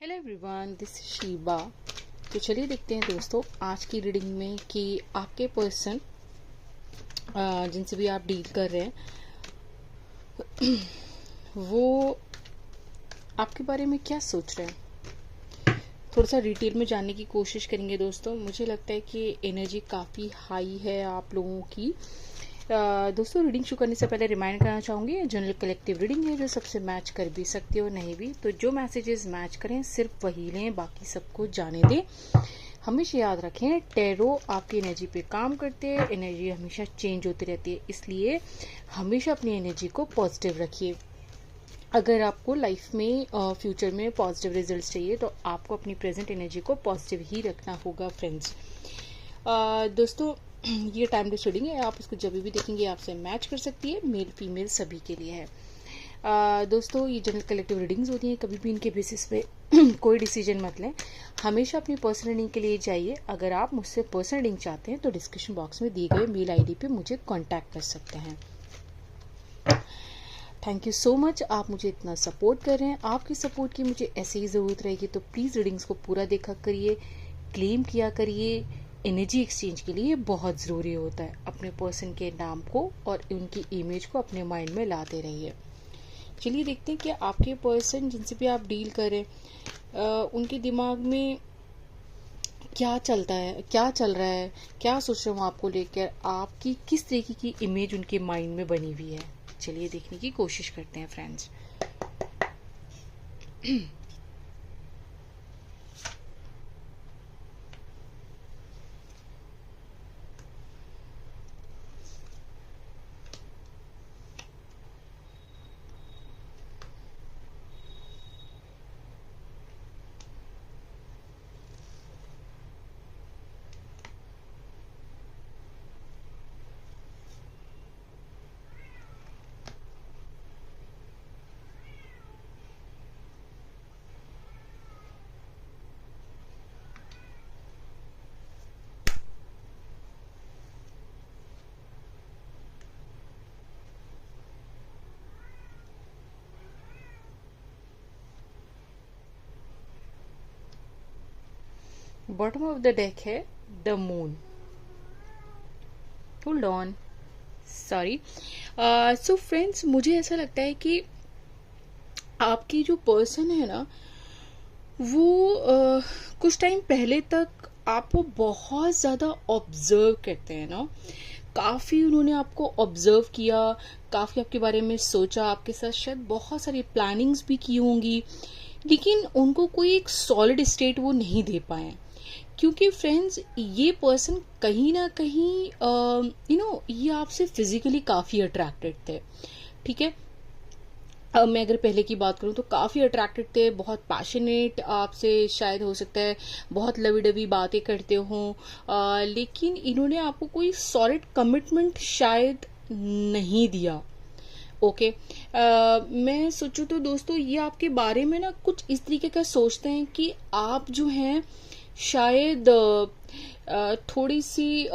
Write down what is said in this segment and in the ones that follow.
Hello everyone, this is Sheeba. तो चलिए देखते हैं दोस्तों आज की रीडिंग में कि आपके पर्सन जिनसे भी आप डील कर रहे हैं वो आपके बारे में क्या सोच रहे हैं। थोड़ा सा डिटेल में जानने की कोशिश करेंगे दोस्तों। मुझे लगता है कि एनर्जी काफ़ी हाई है आप लोगों की। दोस्तों रीडिंग शुरू करने से पहले रिमाइंड करना चाहूँगी, जनरल कलेक्टिव रीडिंग है जो सबसे मैच कर भी सकती हो नहीं भी। तो जो मैसेजेस मैच करें सिर्फ वही लें, बाकी सबको जाने दें। हमेशा याद रखें टैरो आपकी एनर्जी पे काम करते हैं, एनर्जी हमेशा चेंज होती रहती है, इसलिए हमेशा अपनी एनर्जी को पॉजिटिव रखिए। अगर आपको लाइफ में फ्यूचर में पॉजिटिव रिजल्ट्स चाहिए तो आपको अपनी प्रेजेंट एनर्जी को पॉजिटिव ही रखना होगा फ्रेंड्स। दोस्तों ये टाइमलेस रीडिंग है, आप इसको जब भी देखेंगे आपसे मैच कर सकती है, मेल फीमेल सभी के लिए है। दोस्तों ये जनरल कलेक्टिव रीडिंग्स होती हैं, कभी भी इनके बेसिस पे कोई डिसीजन मत लें। हमेशा अपनी पर्सनल रीडिंग के लिए जाइए। अगर आप मुझसे पर्सनल रीडिंग चाहते हैं तो डिस्क्रिप्शन बॉक्स में दिए गए मेल आईडी पे मुझे कांटेक्ट कर सकते हैं। थैंक यू सो मच, आप मुझे इतना सपोर्ट कर रहे हैं। आपकी सपोर्ट की मुझे ऐसे ही ज़रूरत रहेगी, तो प्लीज़ रीडिंग्स को पूरा देखा करिए, क्लेम किया करिए। एनर्जी एक्सचेंज के लिए बहुत ज़रूरी होता है। अपने पर्सन के नाम को और उनकी इमेज को अपने माइंड में लाते रहिए। चलिए देखते हैं कि आपके पर्सन जिनसे भी आप डील करें उनके दिमाग में क्या चलता है, क्या चल रहा है, क्या सोच रहे हो आपको लेकर, आपकी किस तरीके की इमेज उनके माइंड में बनी हुई है। चलिए देखने की कोशिश करते हैं friends. Bottom of the deck है the moon. Hold on, sorry. So friends, मुझे ऐसा लगता है कि आपकी जो पर्सन है ना वो कुछ टाइम पहले तक आपको बहुत ज़्यादा ऑब्जर्व करते हैं ना। काफ़ी उन्होंने आपको ऑब्जर्व किया, काफ़ी आपके बारे में सोचा, आपके साथ शायद बहुत सारी प्लानिंग्स भी की होंगी, लेकिन उनको कोई एक सॉलिड स्टेट वो नहीं दे पाए। क्योंकि फ्रेंड्स ये पर्सन कहीं ना कहीं ये आपसे फिजिकली काफ़ी अट्रैक्टेड थे। ठीक है, मैं अगर पहले की बात करूं तो काफ़ी अट्रैक्टेड थे, बहुत पैशनेट आपसे शायद हो सकता है, बहुत लवी डवी बातें करते हों, लेकिन इन्होंने आपको कोई सॉलिड कमिटमेंट शायद नहीं दिया। ओके। मैं सोचूं तो दोस्तों ये आपके बारे में ना कुछ इस तरीके का सोचते हैं कि आप जो हैं शायद थोड़ी सी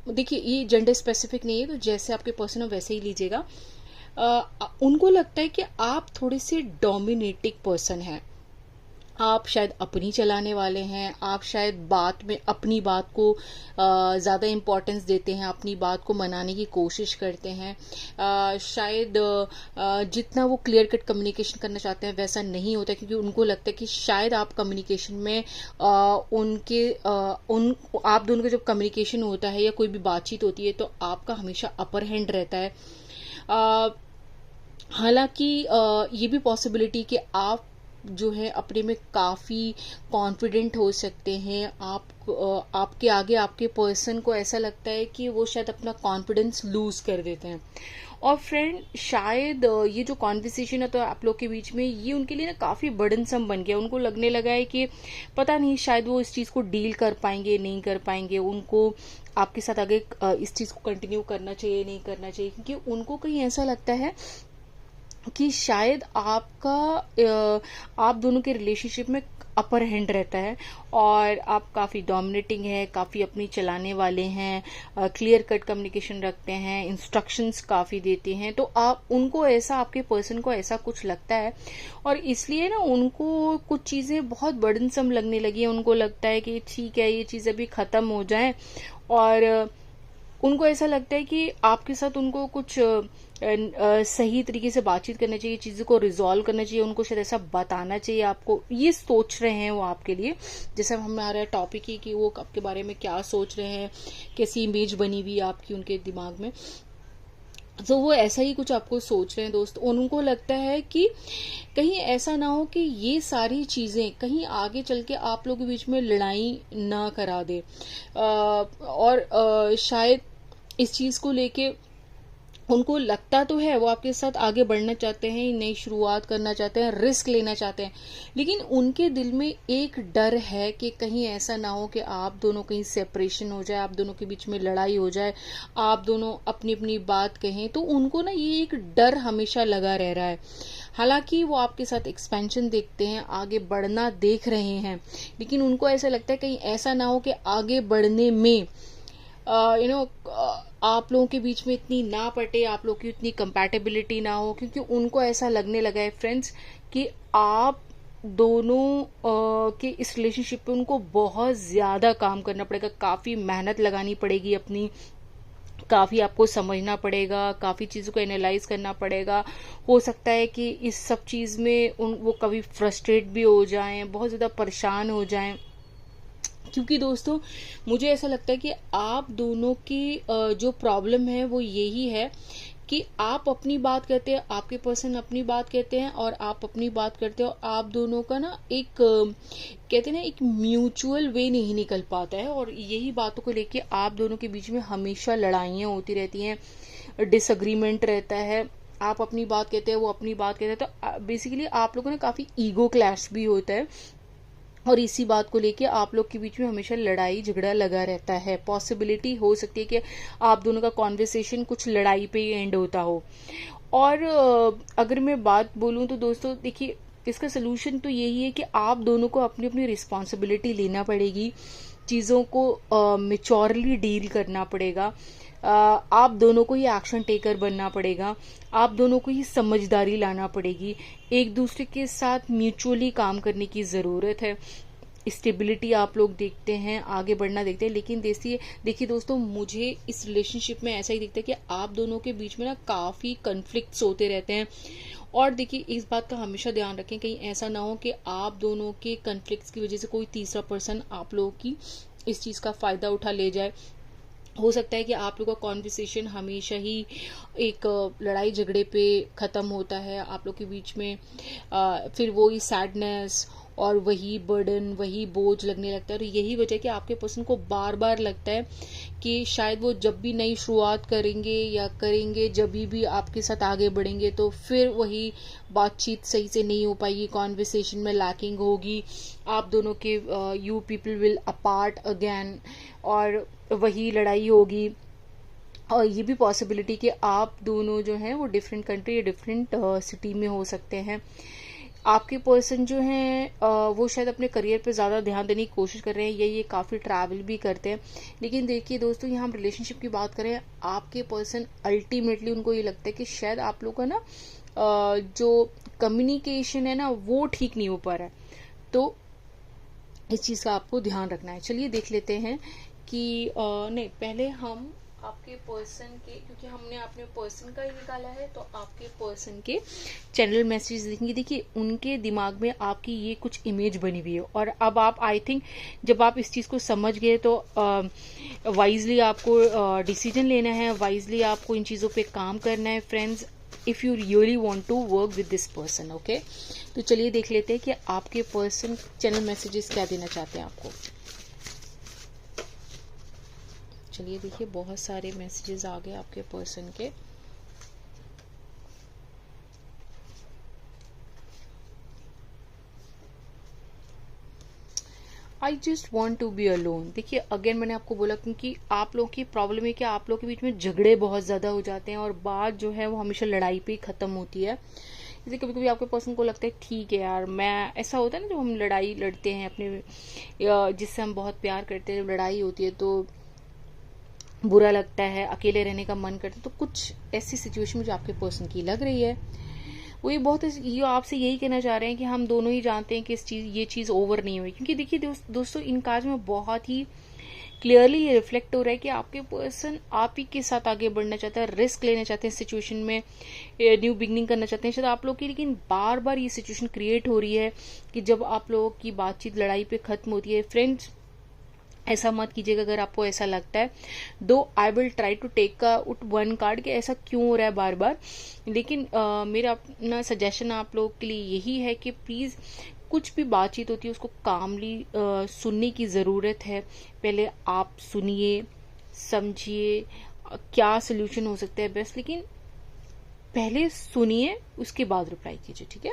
देखिए ये जेंडर स्पेसिफिक नहीं है, तो जैसे आपके पर्सन हो वैसे ही लीजिएगा। उनको लगता है कि आप थोड़े से डोमिनेटिंग पर्सन हैं। आप शायद अपनी चलाने वाले हैं, आप शायद बात में अपनी बात को ज़्यादा इम्पोर्टेंस देते हैं, अपनी बात को मनाने की कोशिश करते हैं। शायद जितना वो क्लियर कट कम्युनिकेशन करना चाहते हैं वैसा नहीं होता, क्योंकि उनको लगता है कि शायद आप कम्युनिकेशन में आप दोनों का जब कम्युनिकेशन होता है या कोई भी बातचीत होती है तो आपका हमेशा अपर हैंड रहता है। हालांकि ये भी पॉसिबिलिटी कि आप जो है अपने में काफ़ी कॉन्फिडेंट हो सकते हैं। आपके आगे आपके पर्सन को ऐसा लगता है कि वो शायद अपना कॉन्फिडेंस लूज कर देते हैं। और फ्रेंड शायद ये जो कॉन्वर्सेशन है तो आप लोग के बीच में ये उनके लिए ना काफ़ी बर्डनसम बन गया। उनको लगने लगा है कि पता नहीं शायद वो इस चीज़ को डील कर पाएंगे नहीं कर पाएंगे, उनको आपके साथ आगे इस चीज़ को कंटिन्यू करना चाहिए नहीं करना चाहिए, क्योंकि उनको कहीं ऐसा लगता है कि शायद आप दोनों के रिलेशनशिप में अपर हैंड रहता है और आप काफ़ी डोमिनेटिंग है, काफ़ी अपनी चलाने वाले हैं, क्लियर कट कम्युनिकेशन रखते हैं, इंस्ट्रक्शंस काफ़ी देते हैं। तो आप उनको ऐसा, आपके पर्सन को ऐसा कुछ लगता है और इसलिए ना उनको कुछ चीज़ें बहुत बर्डनसम लगने लगी है। उनको लगता है कि ठीक है, ये चीज़ अभी ख़त्म हो जाए, और उनको ऐसा लगता है कि आपके साथ उनको कुछ सही तरीके से बातचीत करना चाहिए, चीज़ों को रिजॉल्व करना चाहिए, उनको शायद ऐसा बताना चाहिए आपको, ये सोच रहे हैं वो आपके लिए। जैसे हमारा टॉपिक ही कि वो आपके बारे में क्या सोच रहे हैं, कैसी इमेज बनी हुई है आपकी उनके दिमाग में, तो वो ऐसा ही कुछ आपको सोच रहे हैं दोस्त। उनको लगता है कि कहीं ऐसा ना हो कि ये सारी चीज़ें कहीं आगे चल के आप लोगों के बीच में लड़ाई ना करा दे, और शायद इस चीज़ को लेके उनको लगता तो है वो आपके साथ आगे बढ़ना चाहते हैं, नई शुरुआत करना चाहते हैं, रिस्क लेना चाहते हैं, लेकिन उनके दिल में एक डर है कि कहीं ऐसा ना हो कि आप दोनों कहीं सेपरेशन हो जाए, आप दोनों के बीच में लड़ाई हो जाए, आप दोनों अपनी अपनी बात कहें। तो उनको ना ये एक डर हमेशा लगा रह रहा है। हालांकि वो आपके साथ एक्सपेंशन देखते हैं, आगे बढ़ना देख रहे हैं, लेकिन उनको ऐसा लगता है कहीं ऐसा ना हो कि आगे बढ़ने में आप लोगों के बीच में इतनी ना पटे, आप लोगों की इतनी कंपैटिबिलिटी ना हो, क्योंकि उनको ऐसा लगने लगा है फ्रेंड्स कि आप दोनों के इस रिलेशनशिप पे उनको बहुत ज़्यादा काम करना पड़ेगा, काफ़ी मेहनत लगानी पड़ेगी अपनी, काफ़ी आपको समझना पड़ेगा, काफ़ी चीज़ों को एनालाइज करना पड़ेगा। हो सकता है कि इस सब चीज़ में वो कभी फ्रस्ट्रेट भी हो जाएं, बहुत ज़्यादा परेशान हो जाएं, क्योंकि दोस्तों मुझे ऐसा लगता है कि आप दोनों की जो प्रॉब्लम है वो यही है कि आप अपनी बात कहते हैं, आपके पर्सन अपनी बात कहते हैं और आप अपनी बात करते हो, आप दोनों का ना एक कहते हैं ना एक म्यूचुअल वे नहीं निकल पाता है, और यही बातों को लेके आप दोनों के बीच में हमेशा लड़ाइयाँ होती रहती हैं, डिसएग्रीमेंट रहता है। आप अपनी बात कहते हैं, वो अपनी बात कहते हैं, तो बेसिकली आप लोगों ने काफ़ी ईगो क्लैश भी होता है, और इसी बात को लेके आप लोग के बीच में हमेशा लड़ाई झगड़ा लगा रहता है। पॉसिबिलिटी हो सकती है कि आप दोनों का कॉन्वर्सेशन कुछ लड़ाई पे ही एंड होता हो। और अगर मैं बात बोलूं तो दोस्तों देखिए, इसका सोल्यूशन तो यही है कि आप दोनों को अपनी अपनी रिस्पॉन्सिबिलिटी लेना पड़ेगी, चीज़ों को मेच्योरली डील करना पड़ेगा, आप दोनों को ही एक्शन टेकर बनना पड़ेगा, आप दोनों को ही समझदारी लाना पड़ेगी, एक दूसरे के साथ म्यूचुअली काम करने की ज़रूरत है। स्टेबिलिटी आप लोग देखते हैं, आगे बढ़ना देखते हैं, लेकिन देखिए दोस्तों, मुझे इस रिलेशनशिप में ऐसा ही दिखता है कि आप दोनों के बीच में ना काफ़ी कन्फ्लिक्ट्स होते रहते हैं। और देखिए, इस बात का हमेशा ध्यान रखें, कहीं ऐसा ना हो कि आप दोनों के कन्फ्लिक्ट्स की वजह से कोई तीसरा पर्सन आप लोगों की इस चीज़ का फ़ायदा उठा ले जाए। हो सकता है कि आप लोग का कॉन्वर्सेशन हमेशा ही एक लड़ाई झगड़े पे ख़त्म होता है, आप लोग के बीच में फिर वही सैडनेस और वही बर्डन, वही बोझ लगने लगता है। और यही वजह है कि आपके पर्सन को बार बार लगता है कि शायद वो जब भी नई शुरुआत करेंगे जब भी आपके साथ आगे बढ़ेंगे, तो फिर वही बातचीत सही से नहीं हो पाएगी, कॉन्वर्सेशन में लैकिंग होगी, आप दोनों के you people will apart again, और वही लड़ाई होगी। और ये भी पॉसिबिलिटी कि आप दोनों जो हैं वो डिफरेंट कंट्री या डिफरेंट सिटी में हो सकते हैं। आपके पर्सन जो हैं वो शायद अपने करियर पे ज़्यादा ध्यान देने की कोशिश कर रहे हैं, या ये काफ़ी ट्रैवल भी करते हैं। लेकिन देखिए दोस्तों, यहाँ हम रिलेशनशिप की बात करें, आपके पर्सन अल्टीमेटली उनको ये लगता है कि शायद आप लोग का ना जो कम्युनिकेशन है ना वो ठीक नहीं हो पा रहा है, तो इस चीज़ का आपको ध्यान रखना है। चलिए देख लेते हैं कि नहीं, पहले हम आपके पर्सन के, क्योंकि हमने अपने पर्सन का ही निकाला है, तो आपके पर्सन के चैनल मैसेज देखेंगे। देखिए, उनके दिमाग में आपकी ये कुछ इमेज बनी हुई है, और अब आप आई थिंक जब आप इस चीज़ को समझ गए तो वाइजली आपको डिसीजन लेना है, वाइजली आपको इन चीज़ों पे काम करना है friends, if you really want to work with this person. Okay, तो चलिए देख लेते हैं कि आपके पर्सन चैनल मैसेजेस क्या देना चाहते हैं आपको। चलिए देखिए, बहुत सारे मैसेजेस आ गए आपके पर्सन के। I just want to be alone. देखिए, अगेन मैंने आपको बोला, क्योंकि आप लोगों की प्रॉब्लम है कि आप लोगों के बीच में झगड़े बहुत ज़्यादा हो जाते हैं, और बात जो है वो हमेशा लड़ाई पे ही ख़त्म होती है। जैसे कभी कभी आपके पर्सन को लगता है ठीक है यार, मैं, ऐसा होता है ना जब हम लड़ाई लड़ते हैं अपने, या जिससे हम बहुत प्यार करते हैं, जब लड़ाई होती है तो बुरा लगता है, अकेले रहने का मन करता है, तो कुछ ऐसी सिचुएशन मुझे आपके पर्सन की लग रही है। वो ये बहुत, ये आपसे यही कहना चाह रहे हैं कि हम दोनों ही जानते हैं कि ये चीज़ ओवर नहीं हुई। क्योंकि देखिए दोस्तों, इन कार्ड में बहुत ही क्लियरली ये रिफ्लेक्ट हो रहा है कि आपके पर्सन आप ही के साथ आगे बढ़ना चाहते हैं, रिस्क लेना चाहते हैं, सिचुएशन में न्यू बिगनिंग करना चाहते हैं शायद आप लोग की। लेकिन बार बार ये सिचुएशन क्रिएट हो रही है कि जब आप लोगों की बातचीत लड़ाई पे खत्म होती है। फ्रेंड्स, ऐसा मत कीजिएगा अगर आपको ऐसा लगता है। Though I will try to take out one card कि ऐसा क्यों हो रहा है बार बार, लेकिन मेरा अपना सजेशन आप लोगों के लिए यही है कि प्लीज़ कुछ भी बातचीत होती है उसको कामली सुनने की ज़रूरत है। पहले आप सुनिए, समझिए क्या सोल्यूशन हो सकता है बेस्ट, लेकिन पहले सुनिए उसके बाद रिप्लाई कीजिए, ठीक है।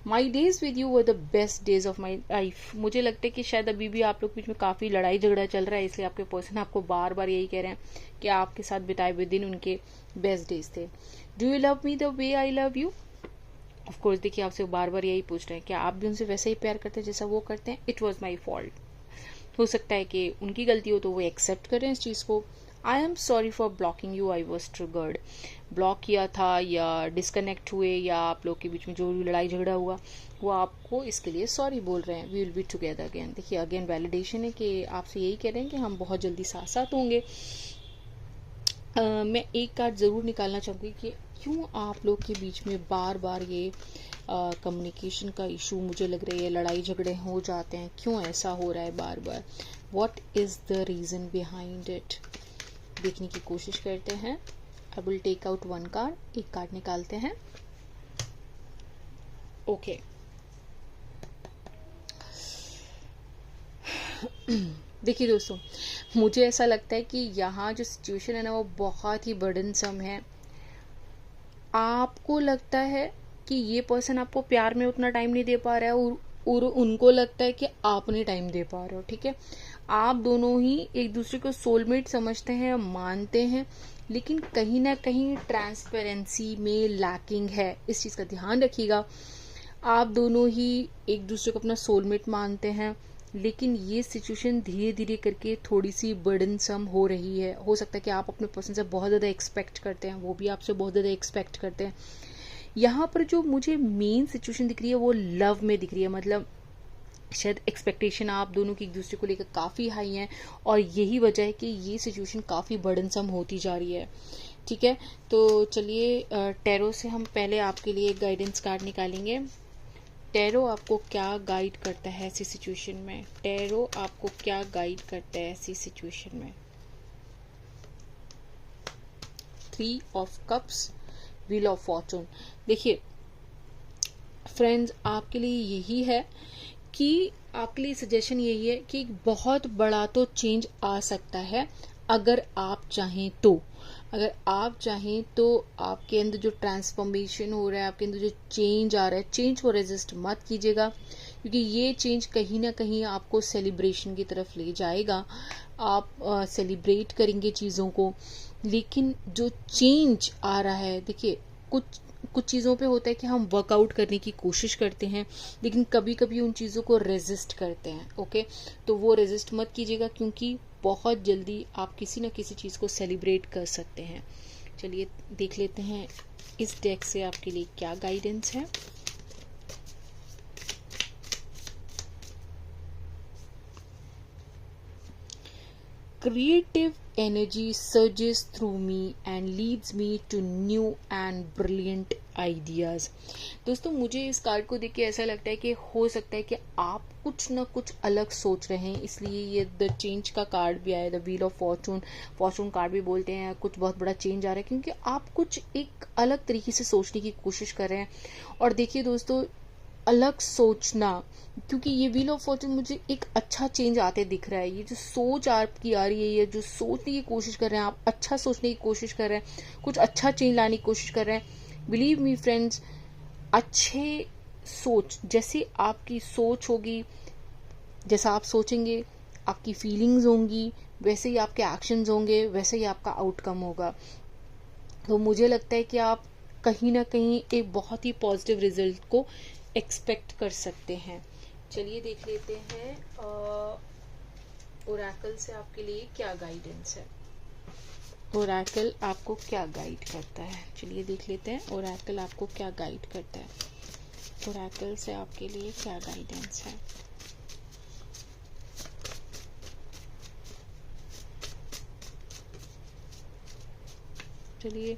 My days with you were the best days of my life. मुझे लगता है कि शायद अभी भी आप लोग बीच में काफ़ी लड़ाई झगड़ा चल रहा है, इसलिए आपके पर्सन आपको बार बार यही कह रहे हैं कि आपके साथ बिताए हुए दिन उनके बेस्ट डेज थे। Do you love me the way I love you? Of course, देखिए आपसे बार बार यही पूछ रहे हैं, क्या आप भी उनसे वैसे ही प्यार करते हैं जैसा वो करते हैं? It was my fault. हो सकता है कि उनकी गलती हो तो वो एक्सेप्ट करें इस चीज़ को। I am sorry for blocking you, I was triggered. Block किया था या डिस्कनेक्ट हुए या आप लोग के बीच में जो भी लड़ाई झगड़ा हुआ, वो आपको इसके लिए सॉरी बोल रहे हैं। We will be together again. देखिए अगेन वैलिडेशन है कि आपसे यही कह रहे हैं कि हम बहुत जल्दी साथ साथ होंगे। मैं एक कार्ड ज़रूर निकालना चाहूँगी कि क्यों आप लोग के बीच में बार बार ये कम्युनिकेशन का इशू मुझे लग रही है, लड़ाई झगड़े हो जाते हैं, क्यों ऐसा हो रहा है बार बार? What is the reason behind it? देखने की कोशिश करते हैं। I will take out one card, एक कार्ड निकालते हैं। ओके देखिए दोस्तों, मुझे ऐसा लगता है कि यहाँ जो सिचुएशन है ना वो बहुत ही बर्डनसम है। आपको लगता है कि ये पर्सन आपको प्यार में उतना टाइम नहीं दे पा रहा है और उनको लगता है कि आपने टाइम दे पा रहे हो, ठीक है। आप दोनों ही एक दूसरे को सोलमेट समझते हैं, मानते हैं, लेकिन कहीं ना कहीं ट्रांसपेरेंसी में लैकिंग है। इस चीज़ का ध्यान रखिएगा। आप दोनों ही एक दूसरे को अपना सोलमेट मानते हैं, लेकिन ये सिचुएशन धीरे धीरे करके थोड़ी सी बर्डनसम हो रही है। हो सकता है कि आप अपने पर्सन से बहुत ज़्यादा एक्सपेक्ट करते हैं, वो भी आपसे बहुत ज़्यादा एक्सपेक्ट करते हैं। यहाँ पर जो मुझे मेन सिचुएशन दिख रही है वो लव में दिख रही है। मतलब शायद एक्सपेक्टेशन आप दोनों की एक दूसरे को लेकर काफ़ी हाई हैं और यही वजह है कि ये सिचुएशन काफ़ी बर्डनसम होती जा रही है, ठीक है। तो चलिए टैरो से हम पहले आपके लिए एक गाइडेंस कार्ड निकालेंगे। टैरो आपको क्या गाइड करता है ऐसी सिचुएशन में? टैरो आपको क्या गाइड करता है ऐसी सिचुएशन में? 3 of cups, wheel of Fortune. देखिए फ्रेंड्स, आपके लिए यही है कि आपके लिए सजेशन यही है कि बहुत बड़ा तो चेंज आ सकता है अगर आप चाहें तो। अगर आप चाहें तो आपके अंदर जो ट्रांसफॉर्मेशन हो रहा है, आपके अंदर जो चेंज आ रहा है, चेंज को रेजिस्ट मत कीजिएगा, क्योंकि ये चेंज कहीं ना कहीं आपको सेलिब्रेशन की तरफ ले जाएगा। आप सेलिब्रेट करेंगे चीज़ों को। लेकिन जो चेंज आ रहा है, देखिए कुछ चीज़ों पे होता है कि हम वर्कआउट करने की कोशिश करते हैं, लेकिन कभी कभी उन चीज़ों को रेजिस्ट करते हैं। ओके, तो वो रेजिस्ट मत कीजिएगा, क्योंकि बहुत जल्दी आप किसी न किसी चीज़ को सेलिब्रेट कर सकते हैं। चलिए देख लेते हैं इस डेक से आपके लिए क्या गाइडेंस है। Creative energy surges through me and leads me to new and brilliant ideas। दोस्तों, मुझे इस कार्ड को देख के ऐसा लगता है कि हो सकता है कि आप कुछ ना कुछ अलग सोच रहे हैं, इसलिए ये द चेंज का कार्ड भी आया, the wheel of Fortune, Fortune card भी बोलते हैं। कुछ बहुत बड़ा चेंज आ रहा है क्योंकि आप कुछ एक अलग तरीके से सोचने की कोशिश कर रहे हैं। और देखिए दोस्तों, अलग सोचना, क्योंकि ये व्हील ऑफ फॉर्चून मुझे एक अच्छा चेंज आते दिख रहा है। ये जो सोच आपकी आ रही है, ये जो सोचने की कोशिश कर रहे हैं आप, अच्छा सोचने की कोशिश कर रहे हैं, कुछ अच्छा चेंज लाने की कोशिश कर रहे हैं। बिलीव मी फ्रेंड्स, अच्छे सोच, जैसे आपकी सोच होगी, जैसा आप सोचेंगे, आपकी फीलिंग्स होंगी, वैसे ही आपके एक्शंस होंगे, वैसे ही आपका आउटकम होगा। तो मुझे लगता है कि आप कहीं ना कहीं एक बहुत ही पॉजिटिव रिजल्ट को एक्सपेक्ट कर सकते हैं। चलिए देख लेते हैं ओरेकल से आपके लिए क्या गाइडेंस है। ओरेकल आपको क्या गाइड करता है, चलिए देख लेते हैं ओरेकल आपको क्या गाइड करता है। ओरेकल से आपके लिए क्या गाइडेंस है। चलिए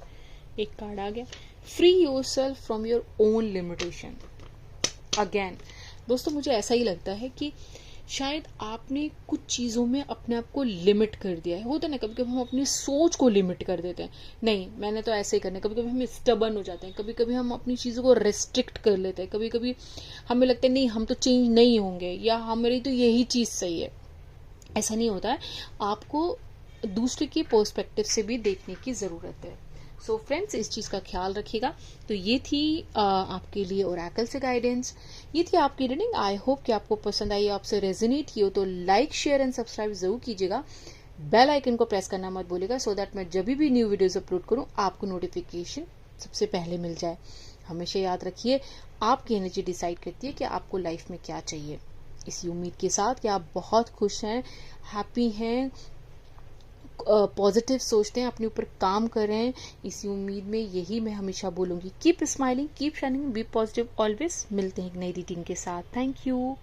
एक कार्ड आ गया, free yourself from your own limitation. Again दोस्तों मुझे ऐसा ही लगता है कि शायद आपने कुछ चीज़ों में अपने आप को लिमिट कर दिया है। होता है ना कभी कभी हम अपनी सोच को लिमिट कर देते हैं, नहीं मैंने तो ऐसे ही करना है। कभी कभी हम स्टबर्न हो जाते हैं, कभी कभी हम अपनी चीज़ों को रेस्ट्रिक्ट कर लेते हैं, कभी कभी हमें लगता है नहीं हम तो चेंज नहीं होंगे या हमारी तो यही चीज़ सही है। ऐसा नहीं होता है, आपको दूसरे की पर्सपेक्टिव से भी देखने की ज़रूरत है। सो फ्रेंड्स इस चीज़ का ख्याल रखिएगा। तो ये थी आपके लिए ओरेकल से गाइडेंस, ये थी आपकी रीडिंग। आई होप कि आपको पसंद आई, आपसे रेजोनेट की हो तो लाइक शेयर एंड सब्सक्राइब जरूर कीजिएगा। बेल आइकन को प्रेस करना मत भूलिएगा, सो दैट मैं जब भी न्यू वीडियोस अपलोड करूं आपको नोटिफिकेशन सबसे पहले मिल जाए। हमेशा याद रखिए आपकी एनर्जी डिसाइड करती है कि आपको लाइफ में क्या चाहिए। इसी उम्मीद के साथ कि आप बहुत खुश हैं, हैप्पी हैं, पॉजिटिव सोचते हैं, अपने ऊपर काम कर रहे हैं, इसी उम्मीद में यही मैं हमेशा बोलूंगी। Keep smiling, keep shining, be positive always. मिलते हैं एक नई रीडिंग के साथ। Thank you.